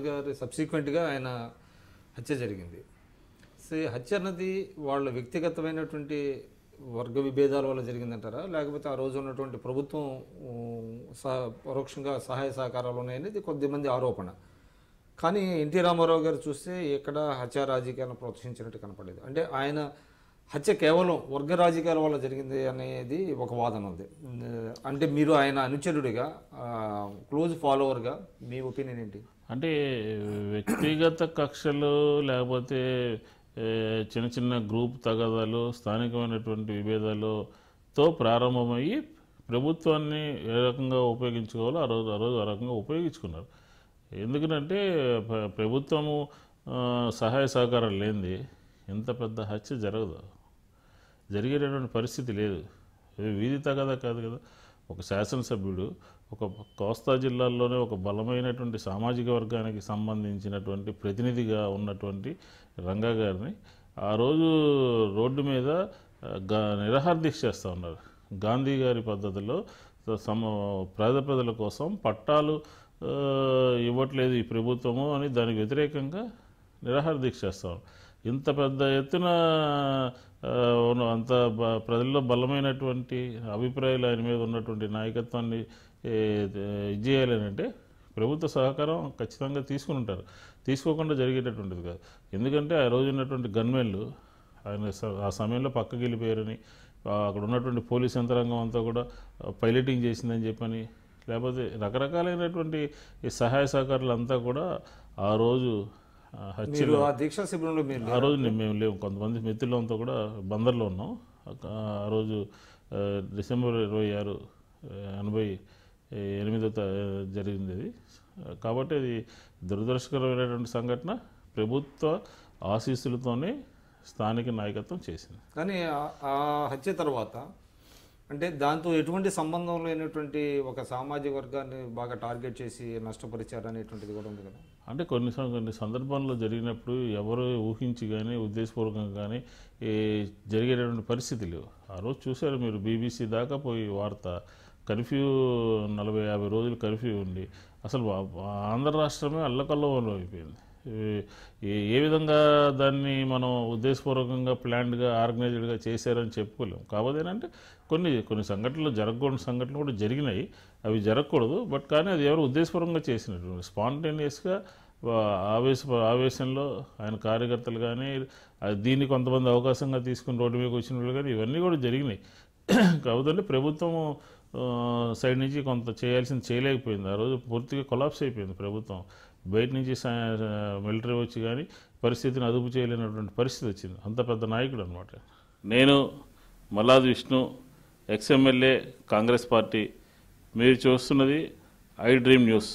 గారి సబ్సిక్వెంట్గా ఆయన హత్య జరిగింది. సో హత్య అన్నది వాళ్ళ వ్యక్తిగతమైనటువంటి వర్గ విభేదాల వల్ల జరిగిందంటారా, లేకపోతే ఆ రోజు ఉన్నటువంటి ప్రభుత్వం పరోక్షంగా సహాయ సహకారాలు ఉన్నాయనేది కొద్దిమంది ఆరోపణ. కానీ ఎన్టీ రామారావు గారు చూస్తే ఎక్కడ హత్య రాజకీయాలను ప్రోత్సహించినట్టు కనపడలేదు. అంటే ఆయన హత్య కేవలం వర్గ రాజకీయాల వల్ల జరిగింది అనేది ఒక వాదన ఉంది. అంటే మీరు ఆయన అనుచరుడిగా, క్లోజ్ ఫాలోవర్గా మీ ఒపీనియన్ ఏంటి? అంటే వ్యక్తిగత కక్షలు లేకపోతే చిన్న చిన్న గ్రూప్ తగాదాలు, స్థానికమైనటువంటి విభేదాలతో ప్రారంభమయ్యి ప్రభుత్వాన్ని ఏ రకంగా ఉపయోగించుకోవాలో ఆ రోజు ఆ రకంగా ఉపయోగించుకున్నారు. ఎందుకంటే ప్రభుత్వము సహాయ సహకారాలు లేనిది ఎంత పెద్ద హత్య జరగదు, జరిగేటటువంటి పరిస్థితి లేదు. వీధి తగాదా కాదు కదా. ఒక శాసనసభ్యుడు ఒక కోస్తా జిల్లాల్లోనే ఒక బలమైనటువంటి సామాజిక వర్గానికి సంబంధించినటువంటి ప్రతినిధిగా ఉన్నటువంటి రంగా గారిని ఆ రోజు రోడ్డు మీద నిరాహార దీక్ష చేస్తూ ఉన్నారు. గాంధీ గారి పద్ధతిలో పేద ప్రజల కోసం పట్టాలు ఇవ్వట్లేదు ఈ ప్రభుత్వము అని దానికి వ్యతిరేకంగా నిరాహార దీక్ష చేస్తాం. ఇంత పెద్ద ఎత్తున అంత ప్రజల్లో బలమైనటువంటి అభిప్రాయాలు ఆయన మీద ఉన్నటువంటి నాయకత్వాన్ని ఇది చేయాలంటే ప్రభుత్వ సహకారం ఖచ్చితంగా తీసుకుని ఉంటారు. తీసుకోకుండా జరిగేటటువంటిది కాదు. ఎందుకంటే ఆ రోజు ఉన్నటువంటి గన్మెన్లు ఆయన ఆ సమయంలో పక్కకి వెళ్ళిపోయారని, అక్కడ ఉన్నటువంటి పోలీస్ యంత్రాంగం అంతా కూడా పైలటింగ్ చేసిందని చెప్పని, లేకపోతే రకరకాలైనటువంటి ఈ సహాయ సహకారాలు అంతా కూడా ఆ రోజు హత్యలు. దీక్షా శిబిరంలో ఆ రోజు మేము లేవు, కొంతమంది మిత్రులు అంతా కూడా బందర్లో ఉన్నాం. ఆ రోజు డిసెంబర్ 26, 1988 జరిగింది అది. కాబట్టి అది దురదృష్టకరమైనటువంటి సంఘటన. ప్రభుత్వ ఆశీస్సులతోనే స్థానిక నాయకత్వం చేసింది. కానీ ఆ హత్య తర్వాత అంటే దాంతో ఎటువంటి సంబంధం లేనటువంటి ఒక సామాజిక వర్గాన్ని బాగా టార్గెట్ చేసి నష్టపరిచారు అనేటువంటిది కూడా ఉంది కదా. అంటే కొన్ని సందర్భాల్లో జరిగినప్పుడు ఎవరు ఊహించి కానీ ఉద్దేశపూర్వకంగా కానీ జరిగేటటువంటి పరిస్థితి లేవు. ఆ రోజు చూశారు మీరు, BBC దాకా పోయి వార్త, కర్ఫ్యూ 40-50 రోజులు కర్ఫ్యూ ఉండి అసలు ఆంధ్ర రాష్ట్రమే అల్లకల్లోలం అయిపోయింది. ఏ విధంగా దాన్ని మనం ఉద్దేశపూర్వకంగా ప్లాన్డ్గా ఆర్గనైజ్డ్గా చేశారని చెప్పుకోలేము. కాకపోతే ఏంటంటే కొన్ని సంఘటనలు జరగకూడని సంఘటనలు కూడా జరిగినాయి. అవి జరగకూడదు. బట్ కానీ అది ఎవరు ఉద్దేశపూర్వకంగా చేసినటువంటి స్పాంటేనియస్గా ఆవేశంలో ఆయన కార్యకర్తలు కానీ దీన్ని కొంతమంది అవకాశంగా తీసుకుని రోడ్డు మీదకి వచ్చిన వాళ్ళు కానీ ఇవన్నీ కూడా జరిగినాయి. కాకపోతే ప్రభుత్వం సైడ్ నుంచి కొంత చేయాల్సింది చేయలేకపోయింది. ఆ రోజు పూర్తిగా కొలాప్స్ అయిపోయింది ప్రభుత్వం. బయట నుంచి మిలిటరీ వచ్చి కానీ పరిస్థితిని అదుపు చేయలేనటువంటి పరిస్థితి వచ్చింది. అంత పెద్ద నాయకుడు అనమాట. నేను మల్లాది విష్ణు, ఎక్స్ఎమ్మెల్యే, కాంగ్రెస్ పార్టీ. మీరు చూస్తున్నది ఐ డ్రీమ్ న్యూస్.